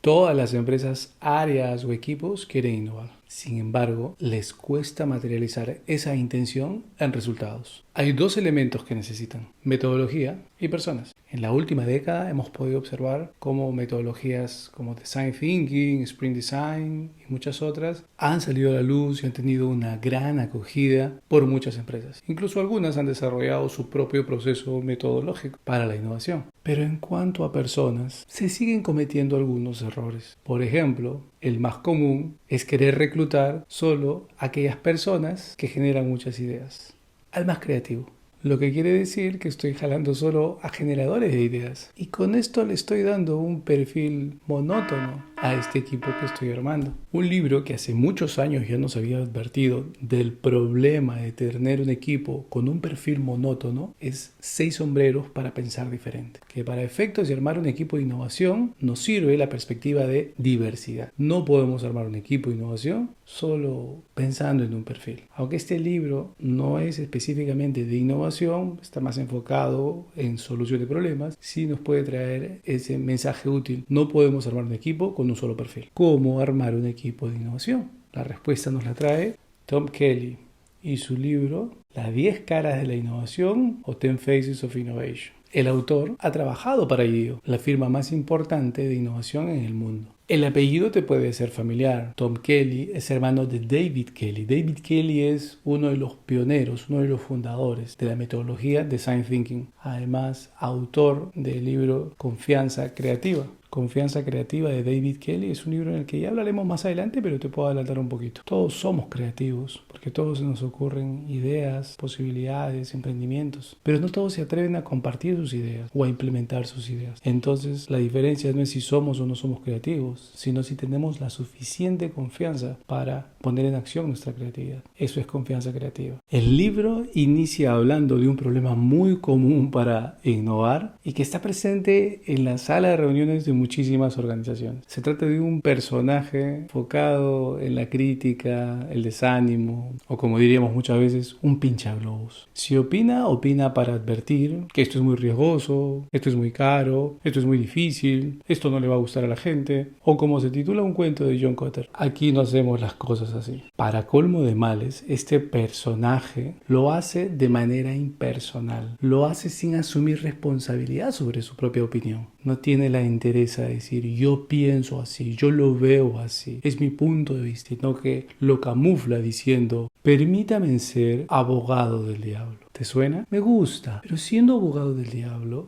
Todas las empresas, áreas o equipos quieren innovar. Sin embargo, les cuesta materializar esa intención en resultados. Hay dos elementos que necesitan: metodología y personas. En la última década hemos podido observar cómo metodologías como Design Thinking, Sprint Design y muchas otras han salido a la luz y han tenido una gran acogida por muchas empresas. Incluso algunas han desarrollado su propio proceso metodológico para la innovación. Pero en cuanto a personas, se siguen cometiendo algunos errores. Por ejemplo, el más común es querer reclutar solo a aquellas personas que generan muchas ideas, al más creativo. Lo que quiere decir que estoy jalando solo a generadores de ideas. Y con esto le estoy dando un perfil monótono a este equipo que estoy armando. Un libro que hace muchos años ya nos había advertido del problema de tener un equipo con un perfil monótono es 6 sombreros para pensar diferente. Que para efectos de armar un equipo de innovación nos sirve la perspectiva de diversidad. No podemos armar un equipo de innovación solo pensando en un perfil. Aunque este libro no es específicamente de innovación, está más enfocado en solución de problemas, sí nos puede traer ese mensaje útil. No podemos armar un equipo con un solo perfil. ¿Cómo armar un equipo de innovación? La respuesta nos la trae Tom Kelly y su libro Las 10 caras de la innovación o 10 Faces of Innovation. El autor ha trabajado para IDEO, la firma más importante de innovación en el mundo. El apellido te puede ser familiar. Tom Kelly es hermano de David Kelly. David Kelly es uno de los pioneros, uno de los fundadores de la metodología Design Thinking. Además, autor del libro Confianza Creativa. Confianza Creativa de David Kelly es un libro en el que ya hablaremos más adelante, pero te puedo adelantar un poquito. Todos somos creativos, porque todos se nos ocurren ideas, posibilidades, emprendimientos, pero no todos se atreven a compartir sus ideas o a implementar sus ideas. Entonces, la diferencia no es si somos o no somos creativos, sino si tenemos la suficiente confianza para poner en acción nuestra creatividad. Eso es confianza creativa. El libro inicia hablando de un problema muy común para innovar y que está presente en la sala de reuniones de muchísimas organizaciones. Se trata de un personaje enfocado en la crítica, el desánimo, o como diríamos muchas veces, un pinchaglobos. Si opina para advertir que esto es muy riesgoso, esto es muy caro, esto es muy difícil, esto no le va a gustar a la gente, o como se titula un cuento de John Kotter, aquí no hacemos las cosas así. Para colmo de males, este personaje lo hace de manera impersonal, lo hace sin asumir responsabilidad sobre su propia opinión. No tiene la interés a decir yo pienso así, yo lo veo así, es mi punto de vista, sino que lo camufla diciendo permítame ser abogado del diablo. ¿Te suena? Me gusta, pero siendo abogado del diablo,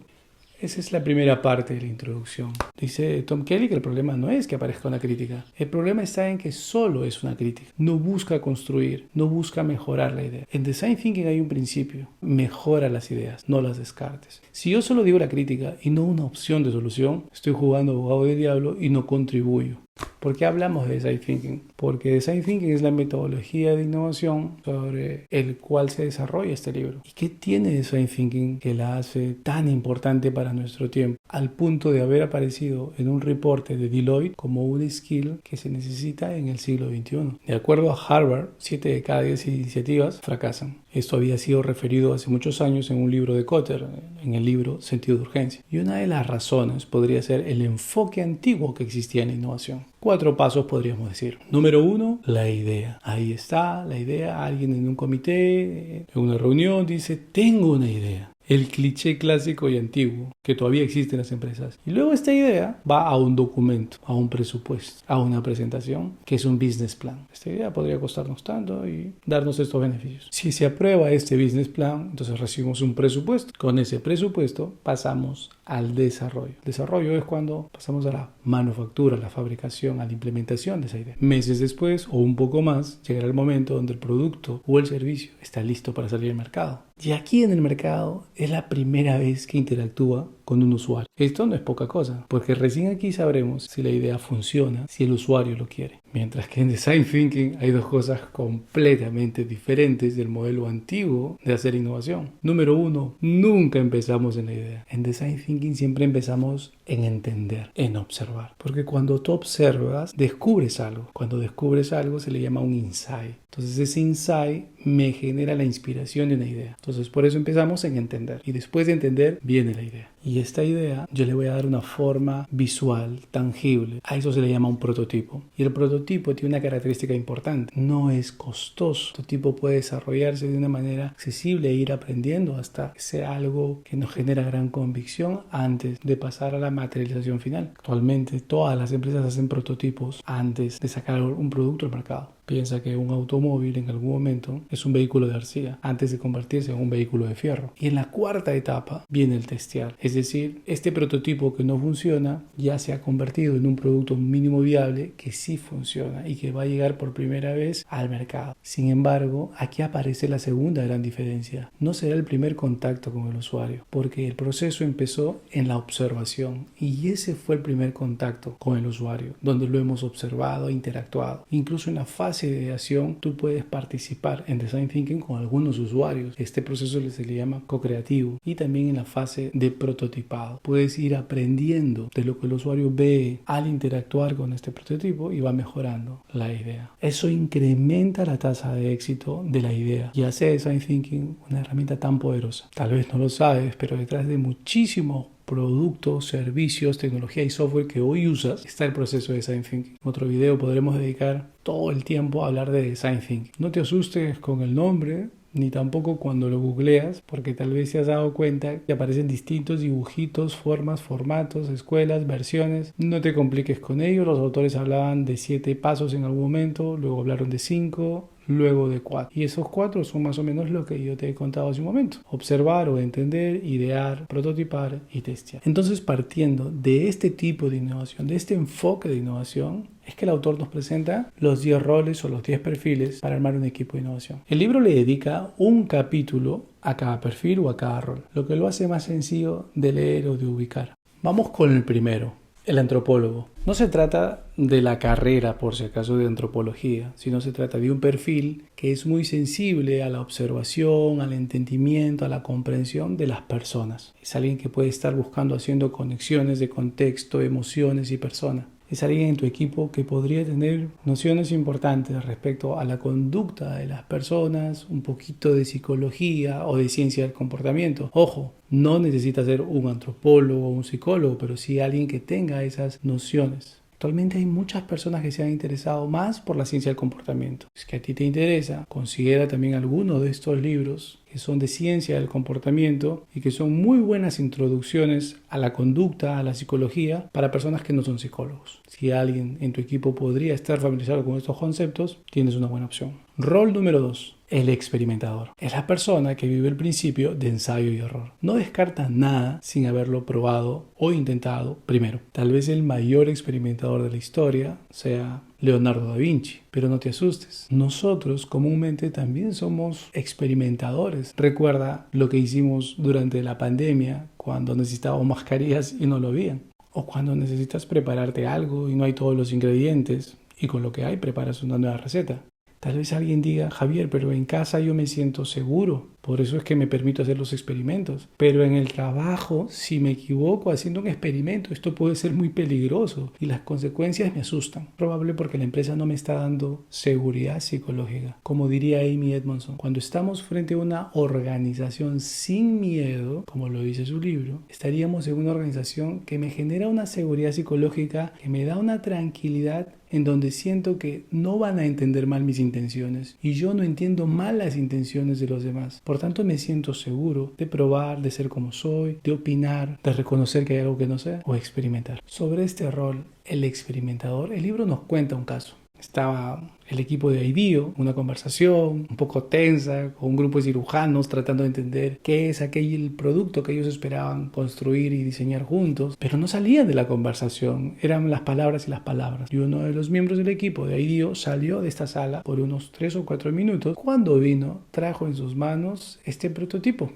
esa es la primera parte de la introducción. Dice Tom Kelly que el problema no es que aparezca una crítica. El problema está en que solo es una crítica. No busca construir, no busca mejorar la idea. En Design Thinking hay un principio. Mejora las ideas, no las descartes. Si yo solo digo la crítica y no una opción de solución, estoy jugando abogado del diablo y no contribuyo. ¿Por qué hablamos de Design Thinking? Porque Design Thinking es la metodología de innovación sobre el cual se desarrolla este libro. ¿Y qué tiene Design Thinking que la hace tan importante para nuestro tiempo? Al punto de haber aparecido en un reporte de Deloitte como un skill que se necesita en el siglo XXI. De acuerdo a Harvard, 7 de cada 10 iniciativas fracasan. Esto había sido referido hace muchos años en un libro de Kotter, en el libro Sentido de Urgencia. Y una de las razones podría ser el enfoque antiguo que existía en la innovación. 4 pasos podríamos decir. Número 1, la idea. Ahí está la idea. Alguien en un comité, en una reunión, dice, tengo una idea. El cliché clásico y antiguo que todavía existe en las empresas. Y luego esta idea va a un documento, a un presupuesto, a una presentación, que es un business plan. Esta idea podría costarnos tanto y darnos estos beneficios. Si se aprueba este business plan, entonces recibimos un presupuesto. Con ese presupuesto pasamos al desarrollo. El desarrollo es cuando pasamos a la manufactura, a la fabricación, a la implementación de esa idea. Meses después o un poco más, llegará el momento donde el producto o el servicio está listo para salir al mercado. Y aquí en el mercado es la primera vez que interactúa con un usuario. Esto no es poca cosa, porque recién aquí sabremos si la idea funciona, si el usuario lo quiere. Mientras que en Design Thinking hay dos cosas completamente diferentes del modelo antiguo de hacer innovación. Número 1, nunca empezamos en la idea. En Design Thinking siempre empezamos en entender, en observar. Porque cuando tú observas, descubres algo. Cuando descubres algo se le llama un insight. Entonces ese insight me genera la inspiración de una idea. Entonces por eso empezamos en entender. Y después de entender viene la idea. Y esta idea yo le voy a dar una forma visual, tangible. A eso se le llama un prototipo. Y el prototipo tiene una característica importante. No es costoso. El prototipo puede desarrollarse de una manera accesible e ir aprendiendo hasta que sea algo que nos genera gran convicción antes de pasar a la materialización final. Actualmente todas las empresas hacen prototipos antes de sacar un producto al mercado. Piensa que un automóvil en algún momento es un vehículo de arcilla antes de convertirse en un vehículo de fierro. Y en la cuarta etapa viene el testear. Es decir, este prototipo que no funciona ya se ha convertido en un producto mínimo viable que sí funciona y que va a llegar por primera vez al mercado. Sin embargo, aquí aparece la segunda gran diferencia. No será el primer contacto con el usuario, porque el proceso empezó en la observación y ese fue el primer contacto con el usuario, donde lo hemos observado e interactuado. Incluso en la fase de ideación tú puedes participar en Design Thinking con algunos usuarios. Este proceso se le llama co-creativo. Y también en la fase de prototipado puedes ir aprendiendo de lo que el usuario ve al interactuar con este prototipo y va mejorando la idea. Eso incrementa la tasa de éxito de la idea y hace Design Thinking una herramienta tan poderosa. Tal vez no lo sabes, pero detrás de muchísimos productos, servicios, tecnología y software que hoy usas, está el proceso de Design Thinking. En otro video podremos dedicar todo el tiempo a hablar de Design Thinking. No te asustes con el nombre, ni tampoco cuando lo googleas, porque tal vez te has dado cuenta que aparecen distintos dibujitos, formas, formatos, escuelas, versiones. No te compliques con ello. Los autores hablaban de 7 pasos en algún momento, luego hablaron de 5, luego de 4. Y esos 4 son más o menos lo que yo te he contado hace un momento. Observar o entender, idear, prototipar y testear. Entonces, partiendo de este tipo de innovación, de este enfoque de innovación, es que el autor nos presenta los 10 roles o los 10 perfiles para armar un equipo de innovación. El libro le dedica un capítulo a cada perfil o a cada rol, lo que lo hace más sencillo de leer o de ubicar. Vamos con el primero, el antropólogo. No se trata de la carrera, por si acaso, de antropología, sino se trata de un perfil que es muy sensible a la observación, al entendimiento, a la comprensión de las personas. Es alguien que puede estar buscando, haciendo conexiones de contexto, emociones y personas. Es alguien en tu equipo que podría tener nociones importantes respecto a la conducta de las personas, un poquito de psicología o de ciencia del comportamiento. Ojo, no necesita ser un antropólogo o un psicólogo, pero sí alguien que tenga esas nociones. Actualmente hay muchas personas que se han interesado más por la ciencia del comportamiento. Si es que a ti te interesa, considera también alguno de estos libros que son de ciencia del comportamiento y que son muy buenas introducciones a la conducta, a la psicología, para personas que no son psicólogos. Si alguien en tu equipo podría estar familiarizado con estos conceptos, tienes una buena opción. Rol número 2. El experimentador. Es la persona que vive el principio de ensayo y error. No descarta nada sin haberlo probado o intentado primero. Tal vez el mayor experimentador de la historia sea Leonardo da Vinci, pero no te asustes. Nosotros comúnmente también somos experimentadores. Recuerda lo que hicimos durante la pandemia cuando necesitábamos mascarillas y no lo habían. O cuando necesitas prepararte algo y no hay todos los ingredientes y con lo que hay preparas una nueva receta. Tal vez alguien diga, Javier, pero en casa yo me siento seguro, por eso es que me permito hacer los experimentos. Pero en el trabajo, si me equivoco haciendo un experimento, esto puede ser muy peligroso y las consecuencias me asustan. Probable porque la empresa no me está dando seguridad psicológica. Como diría Amy Edmondson, cuando estamos frente a una organización sin miedo, como lo dice su libro, estaríamos en una organización que me genera una seguridad psicológica, que me da una tranquilidad en donde siento que no van a entender mal mis intenciones y yo no entiendo mal las intenciones de los demás. Por tanto, me siento seguro de probar, de ser como soy, de opinar, de reconocer que hay algo que no sé o experimentar. Sobre este rol, el experimentador, el libro nos cuenta un caso. Estaba el equipo de IDEO, una conversación un poco tensa con un grupo de cirujanos tratando de entender qué es aquel producto que ellos esperaban construir y diseñar juntos, pero no salían de la conversación, eran las palabras y las palabras. Y uno de los miembros del equipo de IDEO salió de esta sala por unos 3 o 4 minutos. Cuando vino, trajo en sus manos este prototipo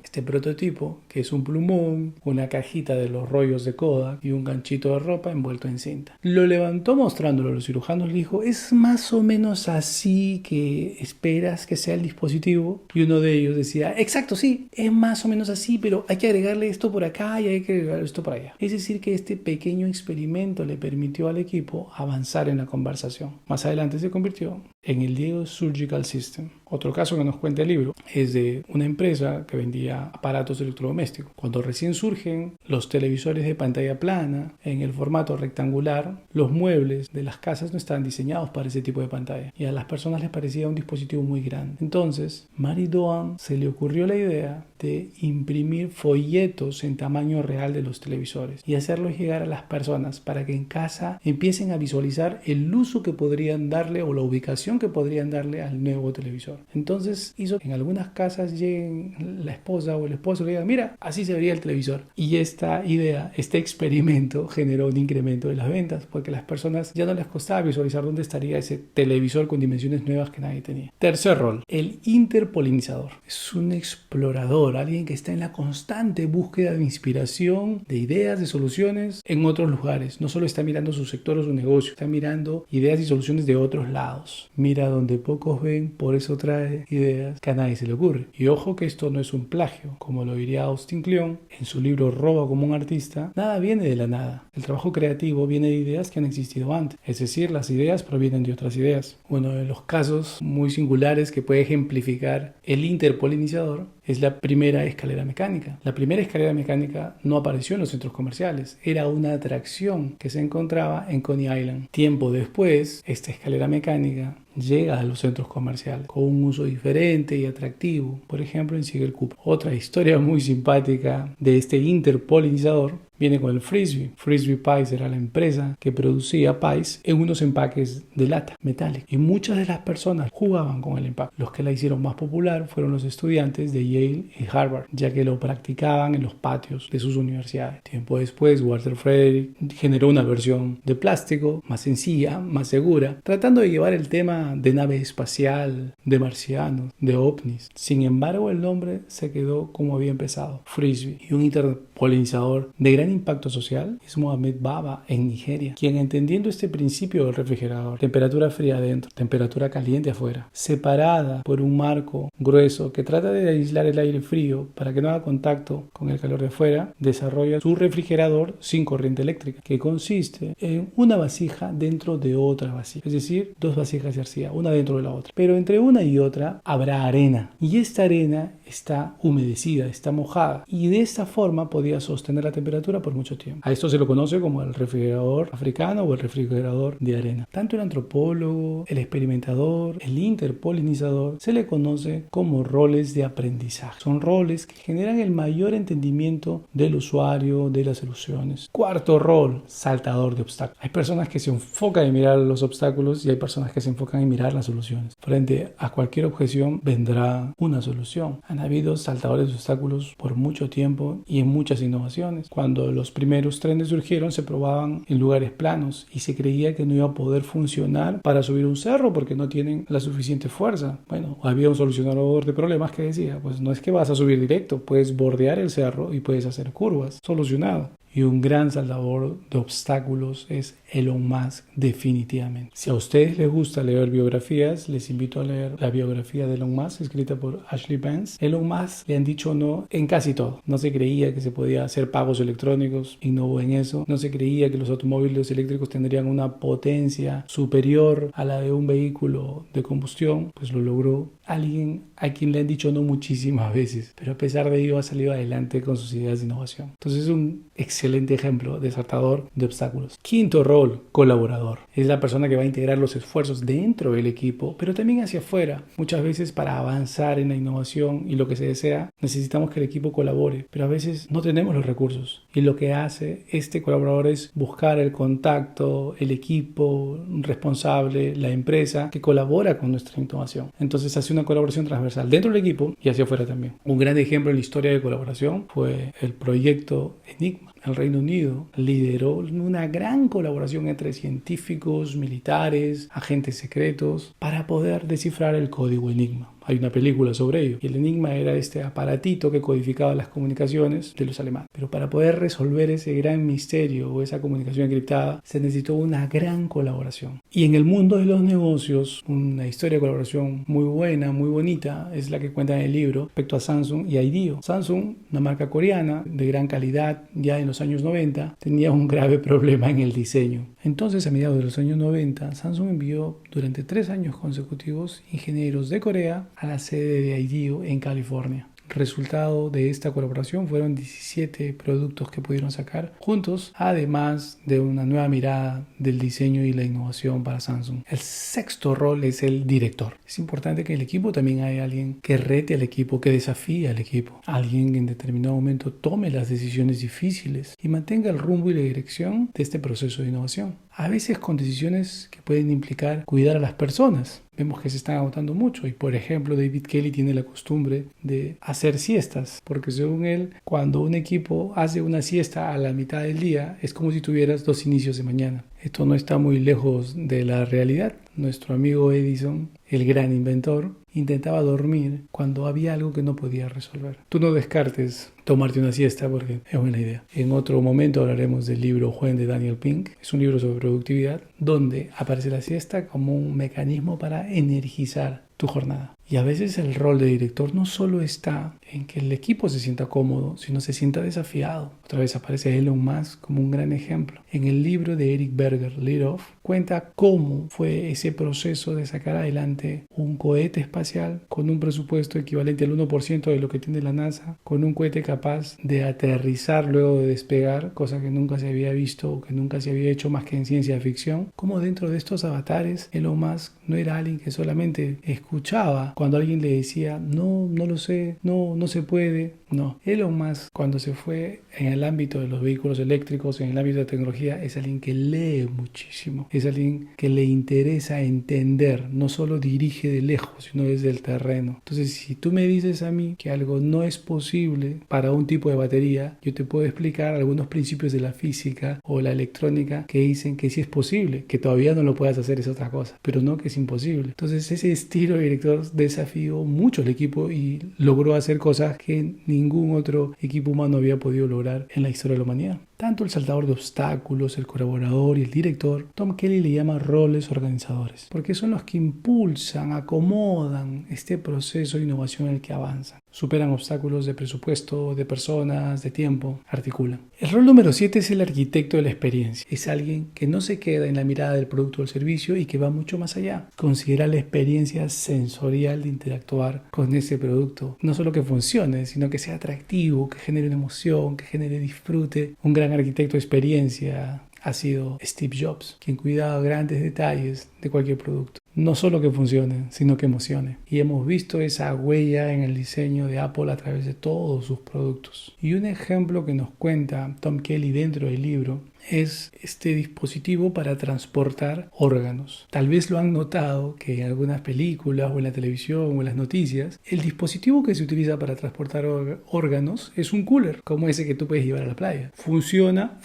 que es un plumón, una cajita de los rollos de Kodak y un ganchito de ropa envuelto en cinta. Lo levantó mostrándolo a los cirujanos, le dijo, es más o menos así que esperas que sea el dispositivo. Y uno de ellos decía, exacto, sí, es más o menos así, pero hay que agregarle esto por acá y hay que agregarle esto por allá. Es decir, que este pequeño experimento le permitió al equipo avanzar en la conversación. Más adelante se convirtió en el Diego Surgical System, Otro caso que nos cuenta el libro es de una empresa que vendía aparatos electrodomésticos. Cuando recién surgen los televisores de pantalla plana en el formato rectangular, los muebles de las casas no estaban diseñados para ese tipo de pantalla y a las personas les parecía un dispositivo muy grande. Entonces, Marie Doan se le ocurrió la idea de imprimir folletos en tamaño real de los televisores y hacerlos llegar a las personas para que en casa empiecen a visualizar el uso que podrían darle o la ubicación que podrían darle al nuevo televisor. Entonces hizo que en algunas casas lleguen la esposa o el esposo y le digan, mira, así se vería el televisor. Y esta idea, este experimento generó un incremento de las ventas porque a las personas ya no les costaba visualizar dónde estaría ese televisor con dimensiones nuevas que nadie tenía. Tercer rol, el interpolinizador. Es un explorador, alguien que está en la constante búsqueda de inspiración, de ideas, de soluciones en otros lugares. No solo está mirando su sector o su negocio, está mirando ideas y soluciones de otros lados. Mira donde pocos ven, por eso trae ideas que a nadie se le ocurre. Y ojo que esto no es un plagio, como lo diría Austin Kleon en su libro Roba como un artista. Nada viene de la nada. El trabajo creativo viene de ideas que han existido antes. Es decir, las ideas provienen de otras ideas. Uno de los casos muy singulares que puede ejemplificar el interpolinizador es la primera escalera mecánica. La primera escalera mecánica no apareció en los centros comerciales, era una atracción que se encontraba en Coney Island. Tiempo después, esta escalera mecánica llega a los centros comerciales con un uso diferente y atractivo, por ejemplo en Siegel Cooper. Otra historia muy simpática de este interpolinizador viene con el Frisbee. Frisbee Pies era la empresa que producía pies en unos empaques de lata metálica y muchas de las personas jugaban con el empaque. Los que la hicieron más popular fueron los estudiantes de Yale y Harvard, ya que lo practicaban en los patios de sus universidades. Tiempo después, Walter Frederick generó una versión de plástico más sencilla, más segura, tratando de llevar el tema de nave espacial, de marcianos, de ovnis. Sin embargo, el nombre se quedó como había empezado, Frisbee. Y un interpolinizador de gran impacto social es Mohamed Baba en Nigeria, quien entendiendo este principio del refrigerador, temperatura fría adentro, temperatura caliente afuera, separada por un marco grueso que trata de aislar el aire frío para que no haga contacto con el calor de afuera, desarrolla su refrigerador sin corriente eléctrica, que consiste en una vasija dentro de otra vasija, es decir, dos vasijas de arcilla, una dentro de la otra, pero entre una y otra habrá arena y esta arena está humedecida, está mojada y de esta forma podía sostener la temperatura por mucho tiempo. A esto se lo conoce como el refrigerador africano o el refrigerador de arena. Tanto el antropólogo, el experimentador, el interpolinizador se le conoce como roles de aprendizaje. Son roles que generan el mayor entendimiento del usuario de las soluciones. Cuarto rol, saltador de obstáculos. Hay personas que se enfocan en mirar los obstáculos y hay personas que se enfocan en mirar las soluciones. Frente a cualquier objeción vendrá una solución. Han habido saltadores de obstáculos por mucho tiempo y en muchas innovaciones. Cuando los primeros trenes surgieron se probaban en lugares planos y se creía que no iba a poder funcionar para subir un cerro porque no tienen la suficiente fuerza. Bueno, había un solucionador de problemas que decía, pues no es que vas a subir directo, puedes bordear el cerro y puedes hacer curvas. Solucionado. Y un gran saltador de obstáculos es Elon Musk, definitivamente. Si a ustedes les gusta leer biografías, les invito a leer la biografía de Elon Musk, escrita por Ashley Vance. Elon Musk le han dicho no en casi todo. No se creía que se podía hacer pagos electrónicos, innovó en eso. No se creía que los automóviles eléctricos tendrían una potencia superior a la de un vehículo de combustión, pues lo logró. Alguien a quien le han dicho no muchísimas veces, pero a pesar de ello ha salido adelante con sus ideas de innovación. Entonces es un excelente ejemplo de saltador de obstáculos. Quinto rol, colaborador. Es la persona que va a integrar los esfuerzos dentro del equipo, pero también hacia afuera. Muchas veces para avanzar en la innovación y lo que se desea, necesitamos que el equipo colabore, pero a veces no tenemos los recursos. Y lo que hace este colaborador es buscar el contacto, el equipo responsable, la empresa que colabora con nuestra innovación. Entonces hace una colaboración transversal dentro del equipo y hacia afuera también. Un gran ejemplo en la historia de colaboración fue el proyecto Enigma. El Reino Unido lideró una gran colaboración entre científicos, militares, agentes secretos para poder descifrar el código Enigma. Hay una película sobre ello. Y el Enigma era este aparatito que codificaba las comunicaciones de los alemanes. Pero para poder resolver ese gran misterio o esa comunicación encriptada, se necesitó una gran colaboración. Y en el mundo de los negocios, una historia de colaboración muy buena, muy bonita, es la que cuenta en el libro respecto a Samsung y IDEO. Samsung, una marca coreana de gran calidad, ya en los los años 90 tenía un grave problema en el diseño. Entonces, a mediados de los años 90, Samsung envió durante 3 años consecutivos ingenieros de Corea a la sede de IDEO en California. Resultado de esta colaboración fueron 17 productos que pudieron sacar juntos, además de una nueva mirada del diseño y la innovación para Samsung. El sexto rol es el director. Es importante que en el equipo también haya alguien que rete al equipo, que desafíe al equipo, alguien que en determinado momento tome las decisiones difíciles y mantenga el rumbo y la dirección de este proceso de innovación. A veces con decisiones que pueden implicar cuidar a las personas. Vemos que se están agotando mucho y, por ejemplo, David Kelly tiene la costumbre de hacer siestas, porque según él, cuando un equipo hace una siesta a la mitad del día, es como si tuvieras 2 inicios de mañana. Esto no está muy lejos de la realidad. Nuestro amigo Edison, el gran inventor, intentaba dormir cuando había algo que no podía resolver. Tú no descartes tomarte una siesta porque es buena idea. En otro momento hablaremos del libro When de Daniel Pink. Es un libro sobre productividad donde aparece la siesta como un mecanismo para energizar tu jornada. Y a veces el rol de director no solo está en que el equipo se sienta cómodo, sino se sienta desafiado. Otra vez aparece Elon Musk como un gran ejemplo. En el libro de Eric Berger, Lead Off, cuenta cómo fue ese proceso de sacar adelante un cohete espacial con un presupuesto equivalente al 1% de lo que tiene la NASA, con un cohete capaz de aterrizar luego de despegar, cosa que nunca se había visto o que nunca se había hecho más que en ciencia ficción. Como dentro de estos avatares, Elon Musk no era alguien que solamente escuchaba cuando alguien le decía, no lo sé, no se puede. No, Elon Musk, cuando se fue en el ámbito de los vehículos eléctricos, en el ámbito de tecnología, es alguien que lee muchísimo, es alguien que le interesa entender, no solo dirige de lejos, sino desde el terreno. Entonces, si tú me dices a mí que algo no es posible para un tipo de batería, yo te puedo explicar algunos principios de la física o la electrónica que dicen que sí es posible, que todavía no lo puedas hacer es otra cosa, pero no que es imposible. Entonces, ese estilo de director desafió mucho al equipo y logró hacer cosas que ningún otro equipo humano había podido lograr en la historia de la humanidad. Tanto el saltador de obstáculos, el colaborador y el director, Tom Kelly le llama roles organizadores, porque son los que impulsan, acomodan este proceso de innovación en el que avanzan. Superan obstáculos de presupuesto, de personas, de tiempo, articulan. El rol número 7 es el arquitecto de la experiencia. Es alguien que no se queda en la mirada del producto o el servicio y que va mucho más allá. Considera la experiencia sensorial de interactuar con ese producto. No solo que funcione, sino que sea atractivo, que genere una emoción, que genere disfrute. Un gran arquitecto de experiencia ha sido Steve Jobs, quien cuidaba grandes detalles de cualquier producto. No solo que funcione, sino que emocione. Y hemos visto esa huella en el diseño de Apple a través de todos sus productos. Y un ejemplo que nos cuenta Tom Kelly dentro del libro es este dispositivo para transportar órganos. Tal vez lo han notado que en algunas películas o en la televisión o en las noticias, el dispositivo que se utiliza para transportar órganos es un cooler, como ese que tú puedes llevar a la playa. Funciona,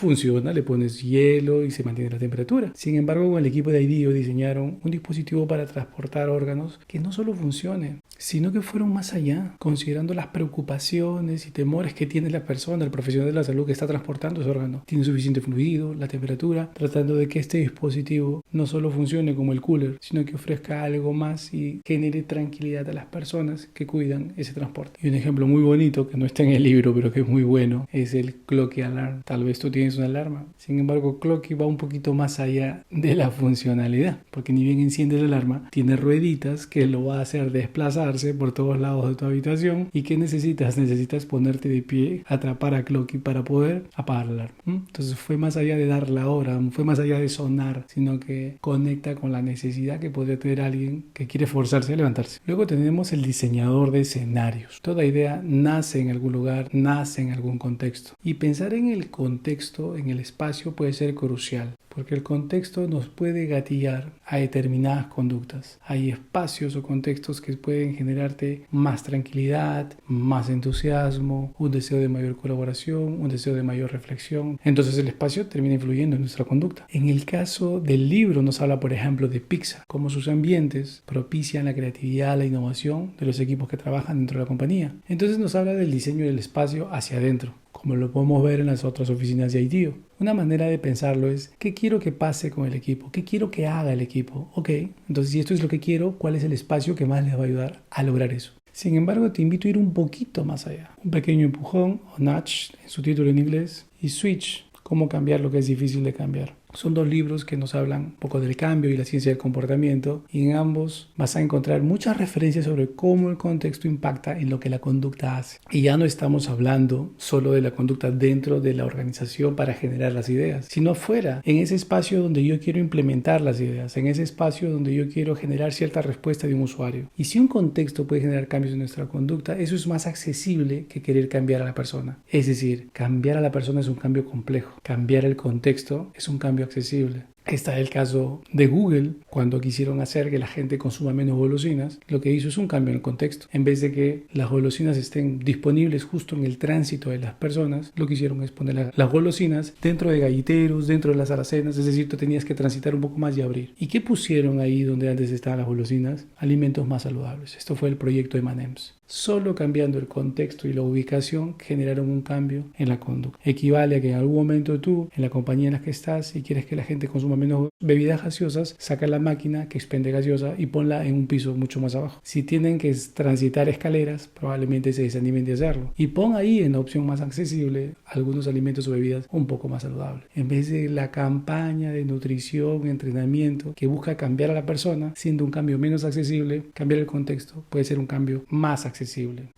le pones hielo y se mantiene la temperatura. Sin embargo, con el equipo de IDEO diseñaron un dispositivo para transportar órganos que no solo funcione, sino que fueron más allá, considerando las preocupaciones y temores que tiene la persona, el profesional de la salud que está transportando ese órgano. Tiene suficiente fluido, la temperatura, tratando de que este dispositivo no solo funcione como el cooler, sino que ofrezca algo más y genere tranquilidad a las personas que cuidan ese transporte. Y un ejemplo muy bonito, que no está en el libro, pero que es muy bueno, es el Clocky Alarm. Tal vez tú tienes una alarma. Sin embargo, Clocky va un poquito más allá de la funcionalidad, porque ni bien enciende la alarma, tiene rueditas que lo va a hacer desplazarse por todos lados de tu habitación. ¿Y qué necesitas? Necesitas ponerte de pie, atrapar a Clocky para poder apagar la alarma. Entonces fue más allá de dar la hora, fue más allá de sonar, sino que conecta con la necesidad que podría tener alguien que quiere forzarse a levantarse. Luego tenemos el diseñador de escenarios. Toda idea nace en algún lugar, nace en algún contexto. Y pensar en el contexto, en el espacio, puede ser crucial, porque el contexto nos puede gatillar a determinadas conductas. Hay espacios o contextos que pueden generarte más tranquilidad, más entusiasmo, un deseo de mayor colaboración, un deseo de mayor reflexión. Entonces el espacio termina influyendo en nuestra conducta. En el caso del libro nos habla, por ejemplo, de Pixar, cómo sus ambientes propician la creatividad, la innovación de los equipos que trabajan dentro de la compañía. Entonces nos habla del diseño del espacio hacia adentro, como lo podemos ver en las otras oficinas de IDEO. Una manera de pensarlo es, ¿qué quiero que pase con el equipo? ¿Qué quiero que haga el equipo? Ok, entonces si esto es lo que quiero, ¿cuál es el espacio que más les va a ayudar a lograr eso? Sin embargo, te invito a ir un poquito más allá. Un pequeño empujón, o nudge en su título en inglés, y Switch, cómo cambiar lo que es difícil de cambiar. Son dos libros que nos hablan un poco del cambio y la ciencia del comportamiento, y en ambos vas a encontrar muchas referencias sobre cómo el contexto impacta en lo que la conducta hace. Y ya no estamos hablando solo de la conducta dentro de la organización para generar las ideas, sino fuera, en ese espacio donde yo quiero implementar las ideas, en ese espacio donde yo quiero generar cierta respuesta de un usuario. Y si un contexto puede generar cambios en nuestra conducta, eso es más accesible que querer cambiar a la persona. Es decir, cambiar a la persona es un cambio complejo, cambiar el contexto es un cambio accesible. Está el caso de Google, cuando quisieron hacer que la gente consuma menos golosinas, lo que hizo es un cambio en el contexto. En vez de que las golosinas estén disponibles justo en el tránsito de las personas, lo que hicieron es poner las golosinas dentro de galliteros, dentro de las alacenas, es decir, tú tenías que transitar un poco más y abrir. ¿Y qué pusieron ahí donde antes estaban las golosinas? Alimentos más saludables. Esto fue el proyecto M&M's. Solo cambiando el contexto y la ubicación generaron un cambio en la conducta. Equivale a que en algún momento tú, en la compañía en la que estás, y quieres que la gente consuma menos bebidas gaseosas, saca la máquina que expende gaseosa y ponla en un piso mucho más abajo. Si tienen que transitar escaleras, probablemente se desanimen de hacerlo. Y pon ahí en la opción más accesible algunos alimentos o bebidas un poco más saludables. En vez de la campaña de nutrición, entrenamiento, que busca cambiar a la persona, siendo un cambio menos accesible, cambiar el contexto puede ser un cambio más accesible.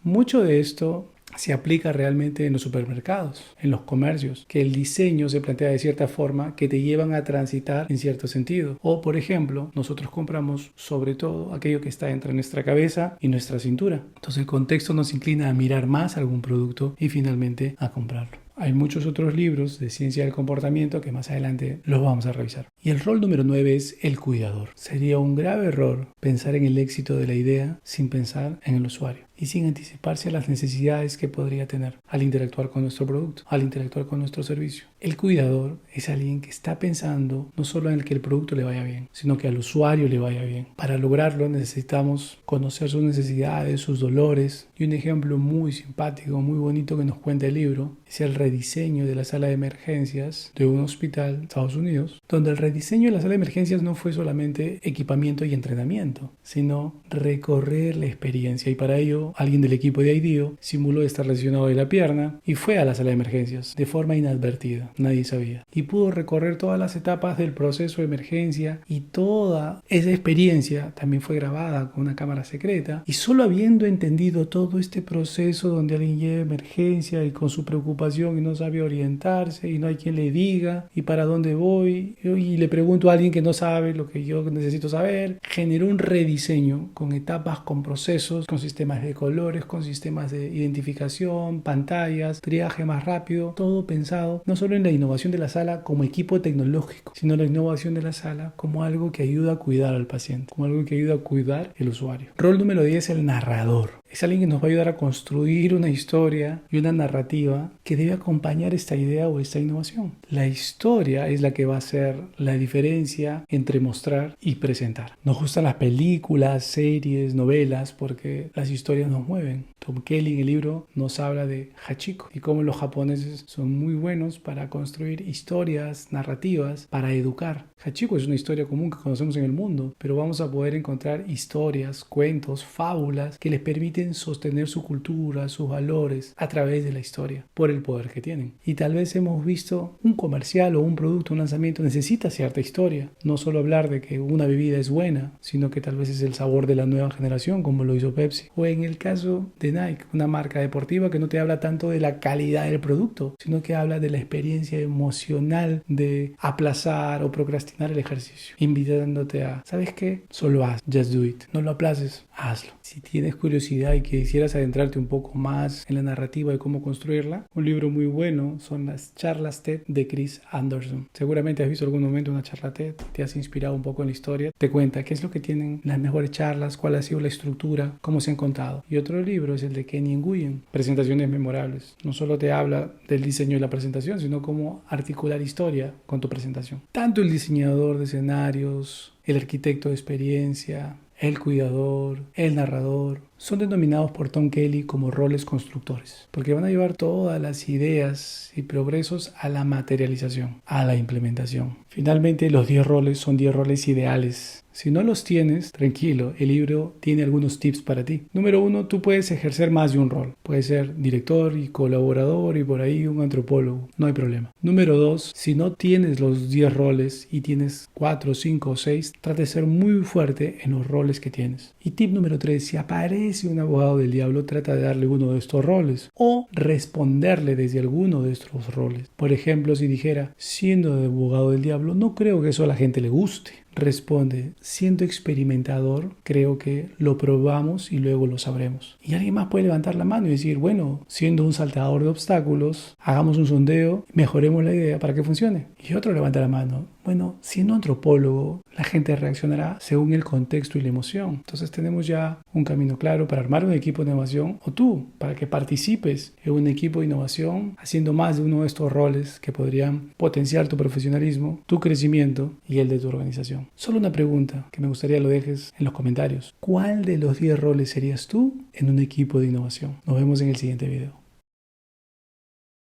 Mucho de esto se aplica realmente en los supermercados, en los comercios, que el diseño se plantea de cierta forma que te llevan a transitar en cierto sentido. O, por ejemplo, nosotros compramos sobre todo aquello que está entre nuestra cabeza y nuestra cintura. Entonces el contexto nos inclina a mirar más algún producto y finalmente a comprarlo. Hay muchos otros libros de ciencia del comportamiento que más adelante los vamos a revisar. Y el rol número 9 es el cuidador. Sería un grave error pensar en el éxito de la idea sin pensar en el usuario y sin anticiparse a las necesidades que podría tener al interactuar con nuestro producto, al interactuar con nuestro servicio. El cuidador es alguien que está pensando no solo en que el producto le vaya bien, sino que al usuario le vaya bien. Para lograrlo necesitamos conocer sus necesidades, sus dolores. Y un ejemplo muy simpático, muy bonito que nos cuenta el libro es el rediseño de la sala de emergencias de un hospital de Estados Unidos, donde el rediseño de la sala de emergencias no fue solamente equipamiento y entrenamiento, sino recorrer la experiencia. Y para ello alguien del equipo de IDEO simuló estar lesionado de la pierna y fue a la sala de emergencias de forma inadvertida, nadie sabía, y pudo recorrer todas las etapas del proceso de emergencia, y toda esa experiencia también fue grabada con una cámara secreta. Y solo habiendo entendido todo este proceso donde alguien llega a emergencia y con su preocupación y no sabe orientarse y no hay quien le diga y para dónde voy, y le pregunto a alguien que no sabe lo que yo necesito saber, generó un rediseño con etapas, con procesos, con sistemas de colores, con sistemas de identificación, pantallas, triaje más rápido, todo pensado no solo en la innovación de la sala como equipo tecnológico, sino la innovación de la sala como algo que ayuda a cuidar al paciente, como algo que ayuda a cuidar el usuario. Rol número 10 es el narrador. Es alguien que nos va a ayudar a construir una historia y una narrativa que debe acompañar esta idea o esta innovación. La historia es la que va a hacer la diferencia entre mostrar y presentar. Nos gustan las películas, series, novelas, porque las historias nos mueven. Tom Kelly en el libro nos habla de Hachiko y cómo los japoneses son muy buenos para construir historias, narrativas, para educar. Hachiko es una historia común que conocemos en el mundo, pero vamos a poder encontrar historias, cuentos, fábulas que les permiten sostener su cultura, sus valores a través de la historia, por el poder que tienen. Y tal vez hemos visto un comercial o un producto, un lanzamiento necesita cierta historia. No solo hablar de que una bebida es buena, sino que tal vez es el sabor de la nueva generación, como lo hizo Pepsi. O en el caso de Nike, una marca deportiva que no te habla tanto de la calidad del producto, sino que habla de la experiencia emocional de aplazar o procrastinar el ejercicio, invitándote a, ¿sabes qué? Solo haz, just do it. No lo aplaces, hazlo. Si tienes curiosidad y quisieras adentrarte un poco más en la narrativa de cómo construirla, un libro muy bueno son las charlas TED de Chris Anderson. Seguramente has visto en algún momento una charla TED, te has inspirado un poco en la historia, te cuenta qué es lo que tienen las mejores charlas, cuál ha sido la estructura, cómo se han contado. Y otro libro es el de Kenny Nguyen, Presentaciones Memorables. No solo te habla del diseño de la presentación, sino cómo articular historia con tu presentación. Tanto el diseñador de escenarios, el arquitecto de experiencia, el cuidador, el narrador, son denominados por Tom Kelly como roles constructores, porque van a llevar todas las ideas y progresos a la materialización, a la implementación. Finalmente, los 10 roles son 10 roles ideales. Si no los tienes, tranquilo, el libro tiene algunos tips para ti. Número 1, tú puedes ejercer más de un rol. Puedes ser director y colaborador y por ahí un antropólogo, no hay problema. Número 2, si no tienes los 10 roles y tienes 4, 5 o 6, trata de ser muy fuerte en los roles que tienes. Y tip número 3, si aparece un abogado del diablo, trata de darle uno de estos roles o responderle desde alguno de estos roles. Por ejemplo, si dijera, siendo de abogado del diablo, no creo que eso a la gente le guste. Responde, siendo experimentador, creo que lo probamos y luego lo sabremos. Y alguien más puede levantar la mano y decir, bueno, siendo un saltador de obstáculos, hagamos un sondeo, mejoremos la idea para que funcione. Y otro levanta la mano, bueno, siendo antropólogo, la gente reaccionará según el contexto y la emoción. Entonces tenemos ya un camino claro para armar un equipo de innovación, o tú, para que participes en un equipo de innovación haciendo más de uno de estos roles que podrían potenciar tu profesionalismo, tu crecimiento y el de tu organización. Solo una pregunta que me gustaría lo dejes en los comentarios. ¿Cuál de los 10 roles serías tú en un equipo de innovación? Nos vemos en el siguiente video.